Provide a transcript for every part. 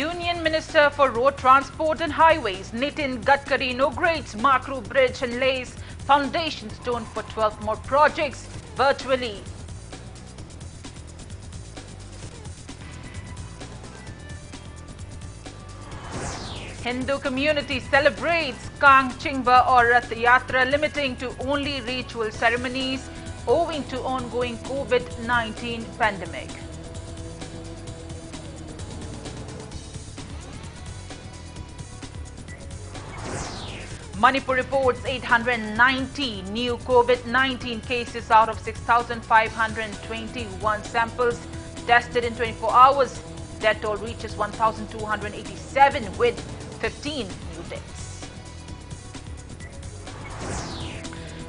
Union Minister for Road Transport and Highways Nitin Gadkari inaugurates Makru Bridge and lays foundation stone for 12 more projects virtually. Hindu community celebrates Kang, Chimba or Rath Yatra, limiting to only ritual ceremonies owing to ongoing COVID-19 pandemic. Manipur reports 890 new COVID-19 cases out of 6,521 samples tested in 24 hours. Death toll reaches 1,287 with 15 new deaths.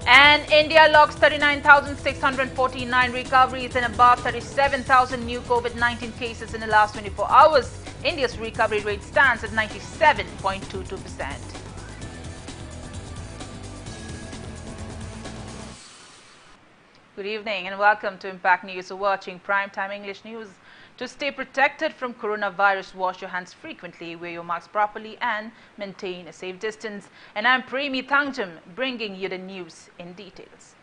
And India logs 39,649 recoveries and above 37,000 new COVID-19 cases in the last 24 hours. India's recovery rate stands at 97.22%. Good evening and welcome to Impact News. You're watching Primetime English News. To stay protected from coronavirus, wash your hands frequently, wear your mask properly and maintain a safe distance. And I'm Premi Thangjam, bringing you the news in details.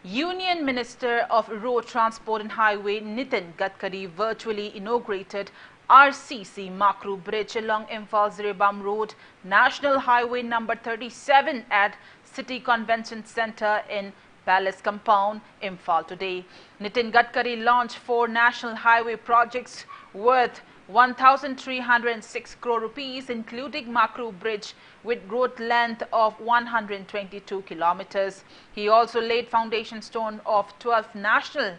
Union Minister of Road Transport and Highway Nitin Gadkari virtually inaugurated RCC Makru Bridge along Imphal-Zirebam Road, National Highway number 37 at City Convention Centre in Palace Compound, Imphal today. Nitin Gadkari launched 4 national highway projects worth 1,306 crore rupees, including Makru Bridge with road length of 122 kilometers. He also laid foundation stone of 12 national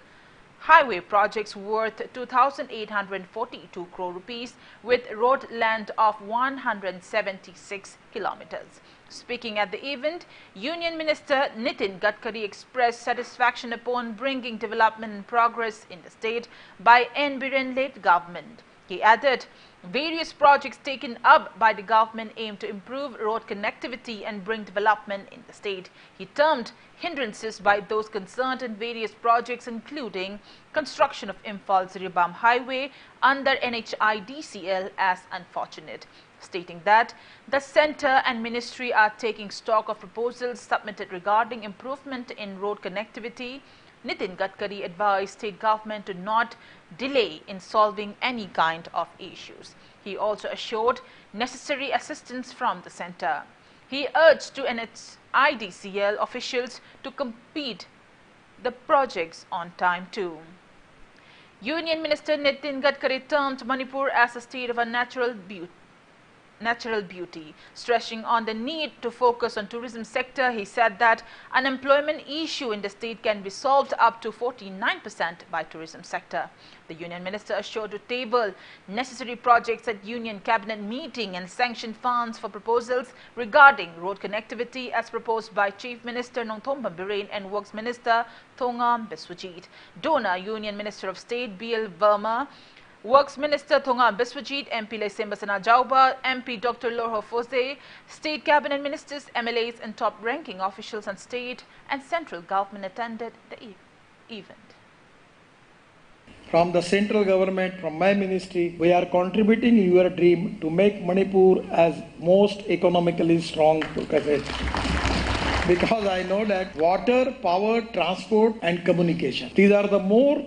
highway projects worth 2,842 crore rupees with road length of 176 kilometers. Speaking at the event, Union Minister Nitin Gadkari expressed satisfaction upon bringing development and progress in the state by NBN-led government. He added, various projects taken up by the government aim to improve road connectivity and bring development in the state. He termed hindrances by those concerned in various projects, including construction of Imphal-Zirebam Highway under NHIDCL, as unfortunate, stating that the centre and ministry are taking stock of proposals submitted regarding improvement in road connectivity. Nitin Gadkari advised state government to not delay in solving any kind of issues. He also assured necessary assistance from the centre. He urged to NHIDCL officials to complete the projects on time too. Union Minister Nitin Gadkari termed Manipur as a state of natural beauty, stressing on the need to focus on tourism sector. He said that unemployment issue in the state can be solved up to 49% by tourism sector. The Union Minister assured to table necessary projects at Union Cabinet meeting and sanction funds for proposals regarding road connectivity as proposed by Chief Minister Nongthom Biren and Works Minister Thongam Biswajit. Donor Union Minister of State B.L. Verma, Works Minister Thongam Biswajit, MP Sembasana Jauba, MP Dr. Lorho Fose, State Cabinet Ministers, MLAs and top-ranking officials and state and central government attended the event. From the central government, from my ministry, we are contributing your dream to make Manipur as most economically strong to because I know that water, power, transport and communication, these are the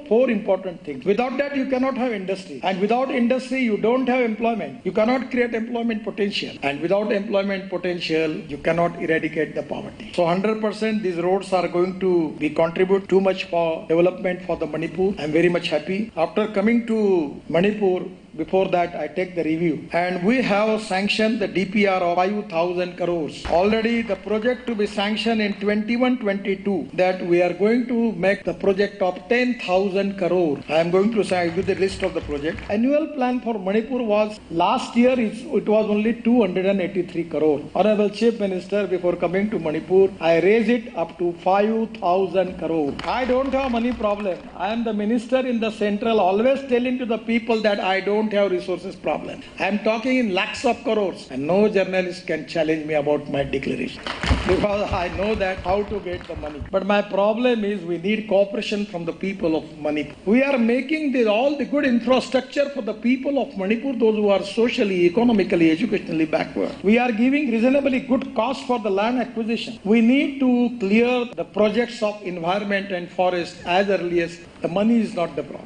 four important things. Without that, you cannot have industry. And without industry, you don't have employment. You cannot create employment potential. And without employment potential, you cannot eradicate the poverty. So 100% these roads are going to be contribute too much for development for the Manipur. I'm very much happy. After coming to Manipur, before that, I take the review. And we have sanctioned the DPR of 5,000 crores. Already the project to be sanctioned in 21-22, that we are going to make the project of 10,000 crore. I am going to say, give the list of the project. Annual plan for Manipur was, last year it was only 283 crore. Honorable Chief Minister, before coming to Manipur, I raised it up to 5,000 crore. I don't have money problem. I am the minister in the central, always telling to the people that I don't don't have resources problem. I am talking in lakhs of crores, and no journalist can challenge me about my declaration because I know that how to get the money. But my problem is we need cooperation from the people of Manipur. We are making all the good infrastructure for the people of Manipur, those who are socially, economically, educationally backward. We are giving reasonably good cost for the land acquisition. We need to clear the projects of environment and forest as early as the money is not the problem.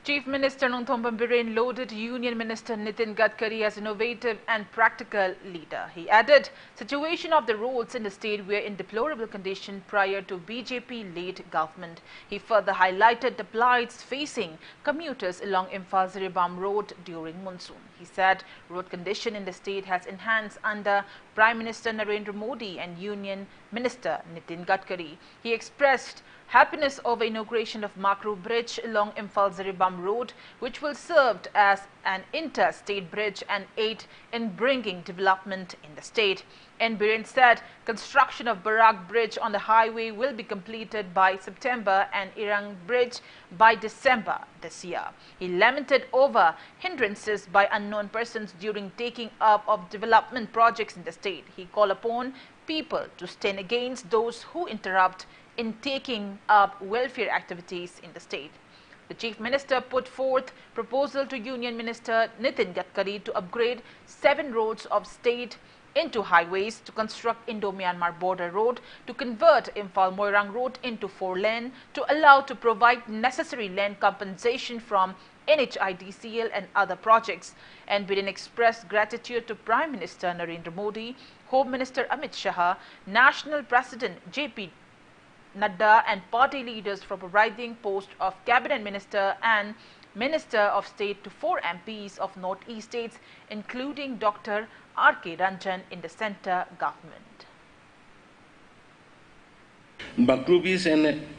Chief Minister Nongthom Biren lauded Union Minister Nitin Gadkari as innovative and practical leader. He added, situation of the roads in the state were in deplorable condition prior to BJP-led government. He further highlighted the plights facing commuters along Imphal-Ziribam Road during monsoon. He said road condition in the state has enhanced under Prime Minister Narendra Modi and Union Minister Nitin Gadkari. He expressed happiness over inauguration of Makru Bridge along Imphal-Ziribam Road, which will serve as an interstate bridge and aid in bringing development in the state. N. Biren said construction of Barak Bridge on the highway will be completed by September and Irang Bridge by December this year. He lamented over hindrances by unknown persons during taking up of development projects in the state. He called upon people to stand against those who interrupt in taking up welfare activities in the state. The Chief Minister put forth proposal to Union Minister Nitin Gadkari to upgrade 7 roads of state into highways, to construct Indo-Myanmar border road, to convert Imphal-Moirang road into 4-lane, to allow to provide necessary land compensation from NHIDCL and other projects. And Biren expressed gratitude to Prime Minister Narendra Modi, Home Minister Amit Shah, National President JP Nadda and party leaders for providing post of Cabinet Minister and Minister of State to 4 MPs of North-East states, including Dr. R.K. Ranjan in the centre government. Makru Bridge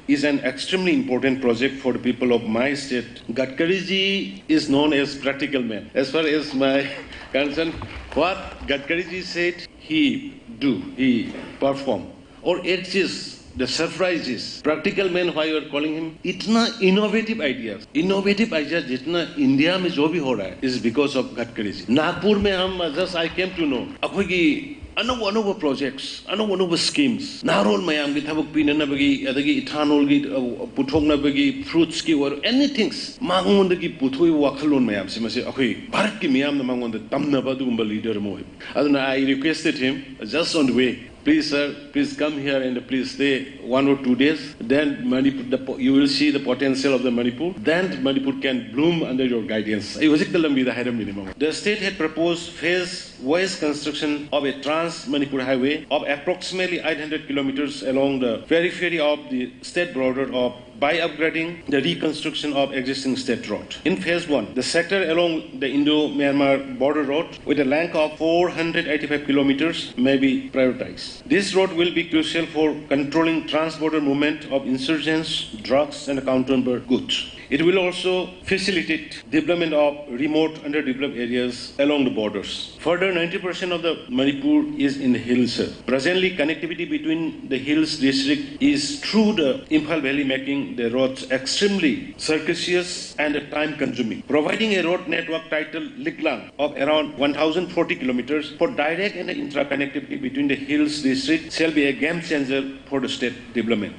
is an extremely important project for the people of my state. Gadkari ji is known as practical man. As far as my concern, what Gadkari ji said, he perform. Or it is the surprise is practical man, why you are calling him? Itna innovative ideas jitna India mein jo bhi ho raha hai is because of Gadkari ji. Nagpur mein I came to know akhoi another projects, another schemes. Narol mayam gi thabak pinana bagi adagi ethanol gi puthokna bagi fruits ki or anything. Mangonda gi puthoi wakhalon mayam se mase akhoi Bharat ki miyam na mangonda tamna ba dugumba leader mo. Aduna I requested him just on the way. Please, sir, please come here and please stay 1 or 2 days. Then Manipur, you will see the potential of the Manipur. Then Manipur can bloom under your guidance. The state had proposed phase-wise construction of a trans-Manipur highway of approximately 800 kilometers along the periphery of the state border by upgrading the reconstruction of existing state road. In phase 1, the sector along the Indo-Myanmar border road with a length of 485 kilometers may be prioritized. This road will be crucial for controlling trans-border movement of insurgents, drugs and counterfeit goods. It will also facilitate development of remote underdeveloped areas along the borders. Further, 90% of the Manipur is in the hills. Presently, connectivity between the hills district is through the Imphal Valley, making the roads extremely circuitous and time-consuming. Providing a road network titled Liklang of around 1,040 kilometers for direct and intra-connectivity between the hills district shall be a game changer for the state development.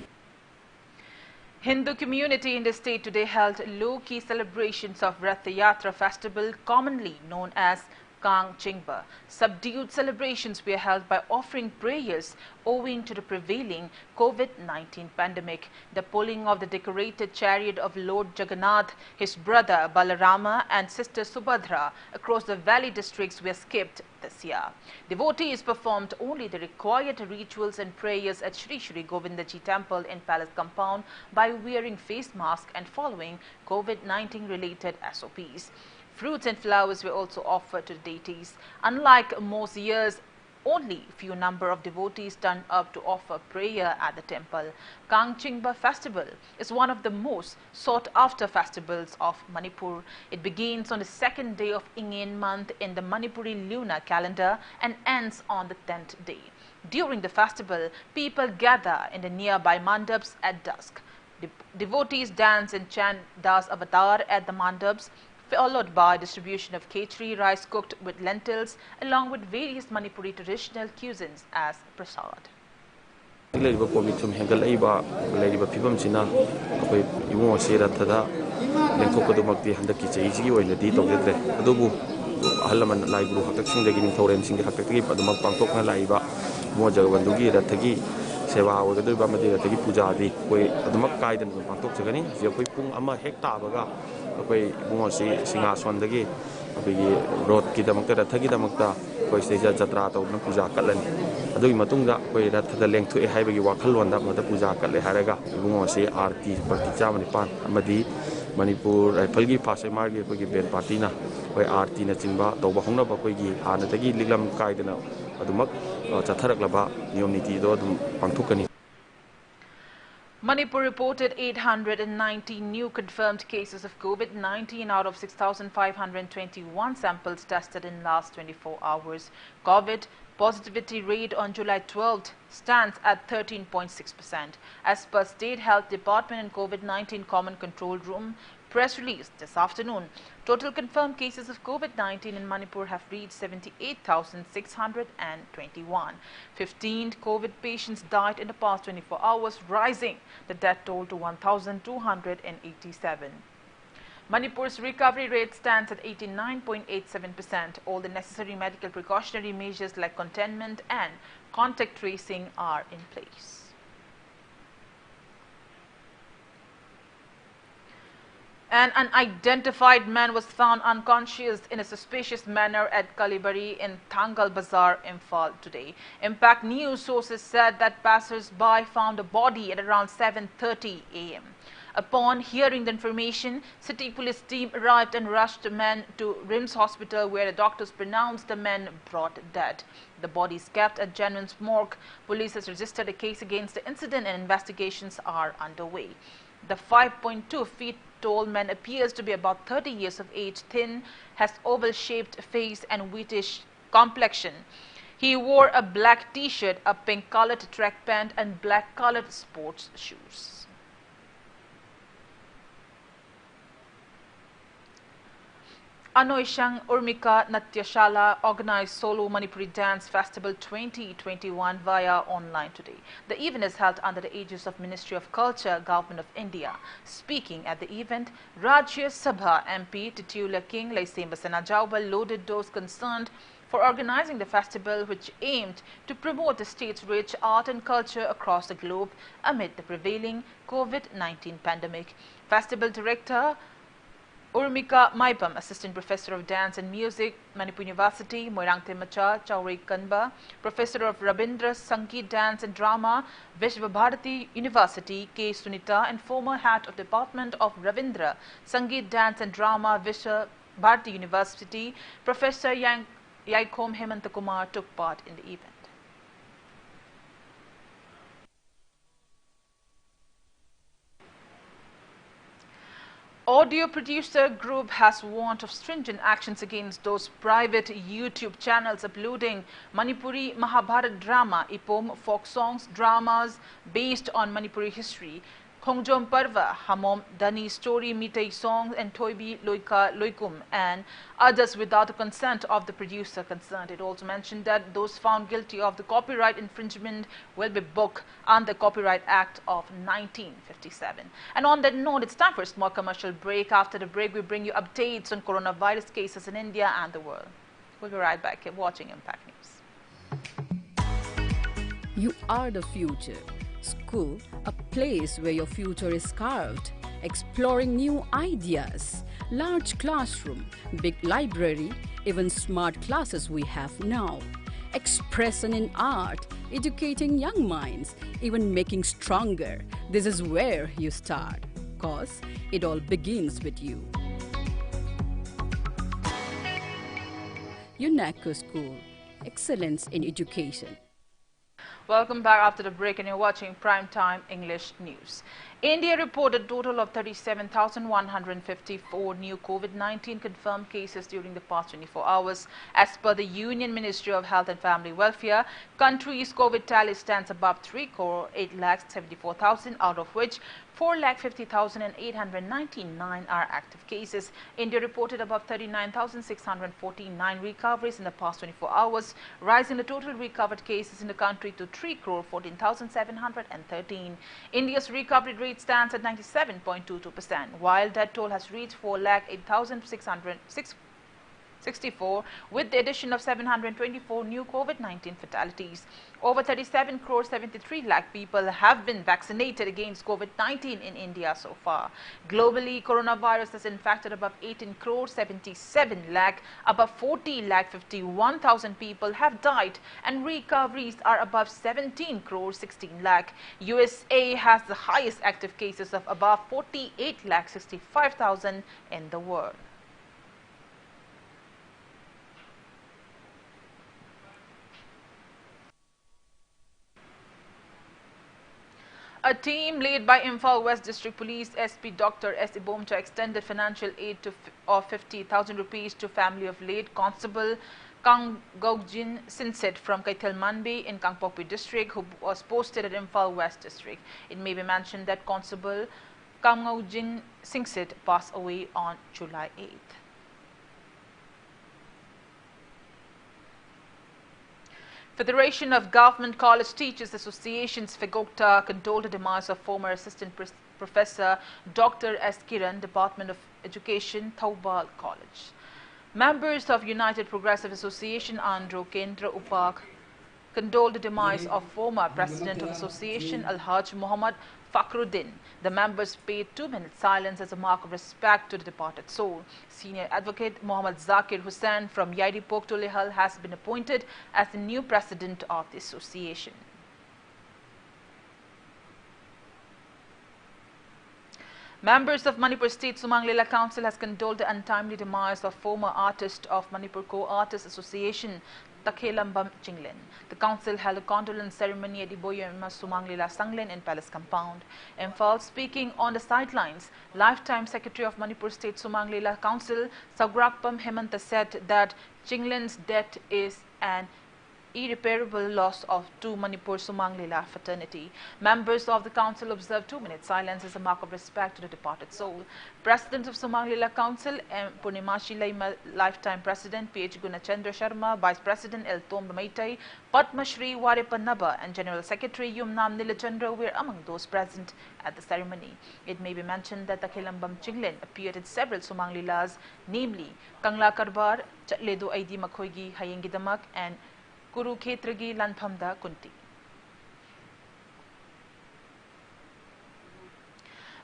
Hindu community in the state today held low-key celebrations of Rath Yatra festival, commonly known as Kang Chimba. Subdued celebrations were held by offering prayers owing to the prevailing COVID-19 pandemic. The pulling of the decorated chariot of Lord Jagannath, his brother Balarama and sister Subhadra across the valley districts were skipped this year. Devotees performed only the required rituals and prayers at Sri Sri Govindaji temple in palace compound by wearing face masks and following COVID-19 related SOPs. Fruits and flowers were also offered to the deities. Unlike most years, only few number of devotees turned up to offer prayer at the temple. Kang Chimba festival is one of the most sought after festivals of Manipur. It begins on the 2nd day of Ingen month in the Manipuri lunar calendar and ends on the 10th day. During the festival, people gather in the nearby mandaps at dusk. Devotees dance and chant Das Avatar at the mandaps. followed by distribution of khichdi, rice cooked with lentils, along with various Manipuri traditional cuisines as prasad. COVID sum hengalaiba laiba phibam china akoi imu asira thada lengthokkadumakti handaki chaiji oinadi tawdre adubu ahalaman laibru hakaksing dagi ningthoren sing hakaki adumak pangtokna laiba mo jagwandugi rathagi sewa ogaduba madi rathagi puja adi koi adumak kaidan pangtok jagani je koi pung ama hekta baga akoi imu asi singason dagi abigi road ki damakta rathagi damakta koi seja jatra tawna puja kalani adui matungda koi rathada lengthu e haibagi wakhalwanda mata puja kalle haraga ibungo se arti parti chamani pan amadi Manipur Rifle Fast Margi koi ben party na koi arti na chimba tawba hongna ba koi gi hanatagi liglam kaidana adumak chatharaklaba niyom niti do adum pangthukani. Manipur reported 890 new confirmed cases of COVID-19 out of 6,521 samples tested in last 24 hours. COVID positivity rate on July 12th stands at 13.6%. As per State Health Department and COVID-19 Common Control Room press release this afternoon, total confirmed cases of COVID-19 in Manipur have reached 78,621. 15 COVID patients died in the past 24 hours, rising the death toll to 1,287. Manipur's recovery rate stands at 89.87%. All the necessary medical precautionary measures like containment and contact tracing are in place. An unidentified man was found unconscious in a suspicious manner at Kalibari in Thangal Bazaar, Imphal today. Impact News sources said that passers-by found a body at around 7:30 a.m. Upon hearing the information, city police team arrived and rushed the man to RIMS hospital, where the doctors pronounced the man brought dead. The body is kept at Genuine's morgue. Police has registered a case against the incident and investigations are underway. The 5.2 feet tall man appears to be about 30 years of age, thin, has oval-shaped face and whitish complexion. He wore a black t-shirt, a pink-colored track pant and black-colored sports shoes. Anoishang Urmika Natyashala organized Solo Manipuri Dance Festival 2021 via online today. The event is held under the aegis of Ministry of Culture, Government of India. Speaking at the event, Rajya Sabha MP Titula King Laisemba Senajauba loaded those concerned for organizing the festival, which aimed to promote the state's rich art and culture across the globe amid the prevailing COVID-19 pandemic. Festival Director Urmika Maipam, Assistant Professor of Dance and Music, Manipur University, Moirangte Macha, Chauri Kanba, Professor of Rabindra Sangeet Dance and Drama, Vishva Bharati University, K. Sunita, and former head of Department of Ravindra Sangeet Dance and Drama, Vishva Bharati University, Professor Yaikom Hemantakumar took part in the event. Audio producer group has warned of stringent actions against those private YouTube channels uploading Manipuri Mahabharat drama, Ipom folk songs, dramas based on Manipuri history, Khongjom Parva, Hamom Dani story, Mitai songs and Toibi Loika Loikum and others without the consent of the producer concerned. It also mentioned that those found guilty of the copyright infringement will be booked under the Copyright Act of 1957. And on that note, it's time for a small commercial break. After the break, we bring you updates on coronavirus cases in India and the world. We'll be right back. Keep watching Impact News. You are the future. School, a place where your future is carved. Exploring new ideas. Large classroom, big library, even smart classes we have now. Expression in art, educating young minds, even making stronger. This is where you start, cause it all begins with you. UNESCO School, excellence in education. Welcome back after the break, and you're watching Primetime English News. India reported a total of 37,154 new COVID-19 confirmed cases during the past 24 hours. As per the Union Ministry of Health and Family Welfare, country's COVID tally stands above 3 crore 8,74,000, out of which 4,50,899 are active cases. India reported above 39,649 recoveries in the past 24 hours, rising the total recovered cases in the country to 3 crore 14,713. India's recovery rate stands at 97.22%, while death toll has reached 4,08,664 with the addition of 724 new COVID-19 fatalities. Over 37 crore 73 lakh people have been vaccinated against COVID-19 in India so far. Globally, coronavirus has infected above 18 crore 77 lakh, above 40 lakh 51,000 people have died, and recoveries are above 17 crore 16 lakh. USA has the highest active cases of above 48 lakh 65,000 in the world. A team led by Imphal West District Police SP Dr. S. Ibomcha extended financial aid of 50,000 rupees to family of late Constable Kang Sinset from Kaithalmanbe in Kangpokpi District, who was posted at Imphal West District. It may be mentioned that Constable Kang Sinset passed away on July 8th. Federation of Government College Teachers Associations FEGOCTA condoled the demise of former Assistant Professor Dr. S. Kiran, Department of Education, Thoubal College. Members of United Progressive Association Andhra Kendra Upak condoled the demise of former President of the Association Alhaj Muhammad Fakhruddin. The members paid 2-minute silence as a mark of respect to the departed soul. Senior Advocate Muhammad Zakir Hussain from Yaidipok to Lehal has been appointed as the new president of the association. Members of Manipur State Sumang Lela Council has condoled the untimely demise of former artist of Manipur Co-Artists Association Takhelambam Chinglen. The council held a condolence ceremony at Iboyama Sumang Lela Sanglen in Palace Compound. Imphal, speaking on the sidelines, lifetime secretary of Manipur State Sumang Lela Council Sagrakpam Hemanta said that Chinglen's death is an irreparable loss to Manipur Sumang Lela fraternity. Members of the council observed 2-minute silence as a mark of respect to the departed soul. President of Sumang Lela Council, Purnimashi Laima, lifetime president P.H. Gunachandra Sharma, vice president L. Tom Maitai, Padma Shri Warepanaba, and general secretary Yumnam Nilachandra were among those present at the ceremony. It may be mentioned that Takhelambam Chinglen appeared in several Sumang Lelas, namely Kangla Karbar, Chatledo Aidi Makhoigi Hayengidamak, and Kurukhetragi Lanphamda Kunti.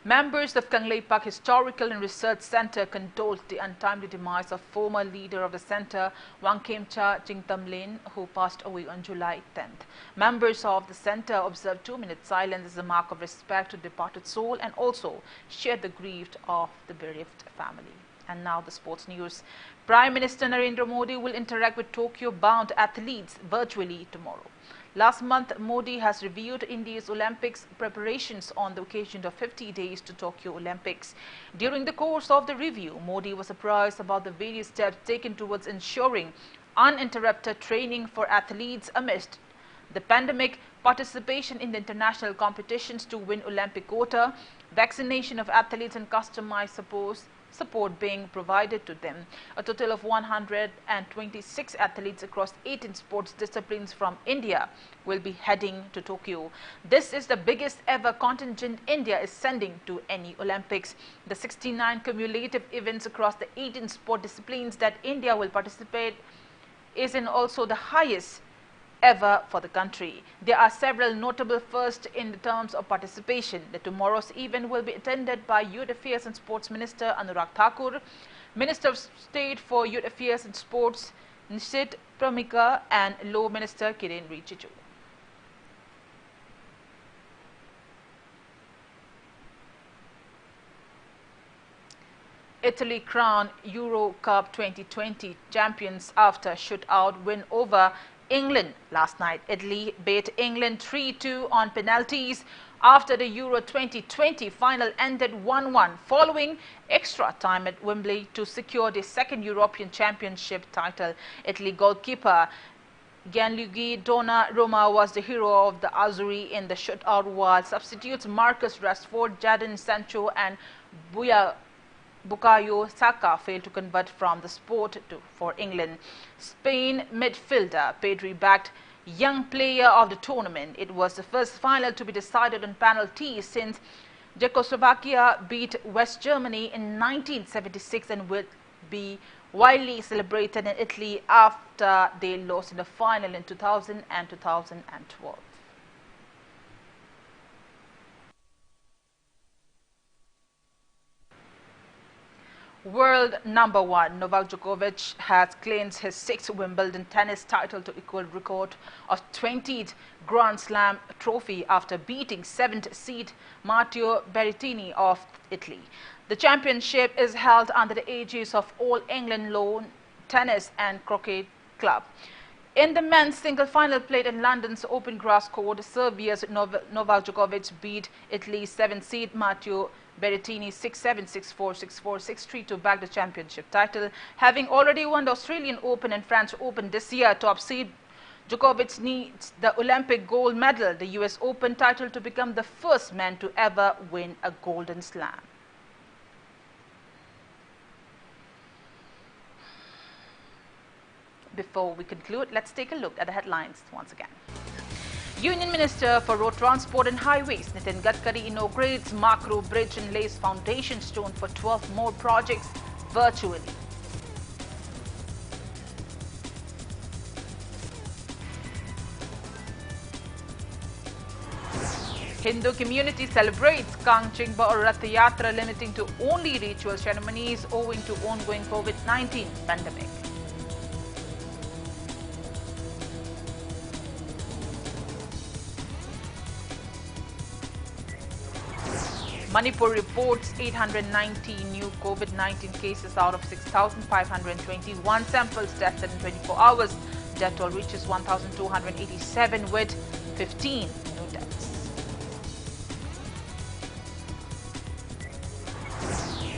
Members of Kangleipak Historical and Research Center condoled the untimely demise of former leader of the center, Wangkhemcha Jingtamlen, who passed away on July 10th. Members of the center observed 2-minute silence as a mark of respect to the departed soul and also shared the grief of the bereaved family. And now the sports news. Prime Minister Narendra Modi will interact with Tokyo-bound athletes virtually tomorrow. Last month, Modi has reviewed India's Olympics preparations on the occasion of 50 days to Tokyo Olympics. During the course of the review, Modi was apprised about the various steps taken towards ensuring uninterrupted training for athletes amidst the pandemic, participation in the international competitions to win Olympic quota, vaccination of athletes and customized support being provided to them. A total of 126 athletes across 18 sports disciplines from India will be heading to Tokyo. This is the biggest ever contingent India is sending to any Olympics. The 69 cumulative events across the 18 sport disciplines that India will participate is also the highest ever for the country. There are several notable firsts in the terms of participation. The tomorrow's event will be attended by Youth Affairs and Sports Minister Anurag Thakur, Minister of State for Youth Affairs and Sports Nishit Pramika, and Law Minister Kiren Rijiju. Italy crowned Euro Cup 2020 champions after shootout win over England last night. Italy beat England 3-2 on penalties after the Euro 2020 final ended 1-1 following extra time at Wembley to secure the second European Championship title. Italy goalkeeper Gianluigi Donnarumma was the hero of the Azzurri in the shootout, while substitutes Marcus Rashford, Jadon Sancho and Bukayo Saka failed to convert from the spot for England. Spain midfielder Pedri backed young player of the tournament. It was the first final to be decided on penalties since Czechoslovakia beat West Germany in 1976 and will be widely celebrated in Italy after they lost in the final in 2000 and 2012. World number one Novak Djokovic has claimed his 6th Wimbledon tennis title to equal record of 20th Grand Slam trophy after beating 7th seed Matteo Berrettini of Italy. The championship is held under the aegis of All England Lawn Tennis and Croquet Club. In the men's single final played in London's open grass court, Serbia's Novak Djokovic beat Italy's 7th seed Matteo Berrettini 6-7, 6-4, 6-4, 6-3 to back the championship title. Having already won the Australian Open and French Open this year, top seed Djokovic needs the Olympic gold medal, the US Open title, to become the first man to ever win a Golden Slam. Before we conclude, let's take a look at the headlines once again. Union Minister for Road Transport and Highways Nitin Gadkari inaugurates Makro Bridge and lays foundation stone for 12 more projects virtually. Hindu community celebrates Kang, Chimba or Rath Yatra, limiting to only ritual ceremonies owing to ongoing COVID-19 pandemic. Manipur reports 890 new COVID-19 cases out of 6,521 samples tested in 24 hours. Death toll reaches 1,287 with 15 new deaths.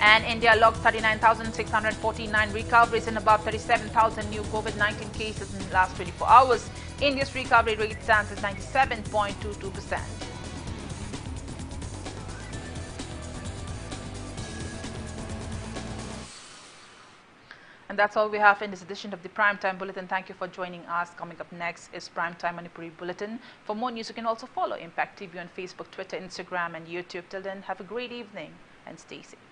And India logged 39,649 recoveries and about 37,000 new COVID-19 cases in the last 24 hours. India's recovery rate stands at 97.22%. And that's all we have in this edition of the Primetime Bulletin. Thank you for joining us. Coming up next is Primetime Manipuri Bulletin. For more news, you can also follow Impact TV on Facebook, Twitter, Instagram, and YouTube. Till then, have a great evening and stay safe.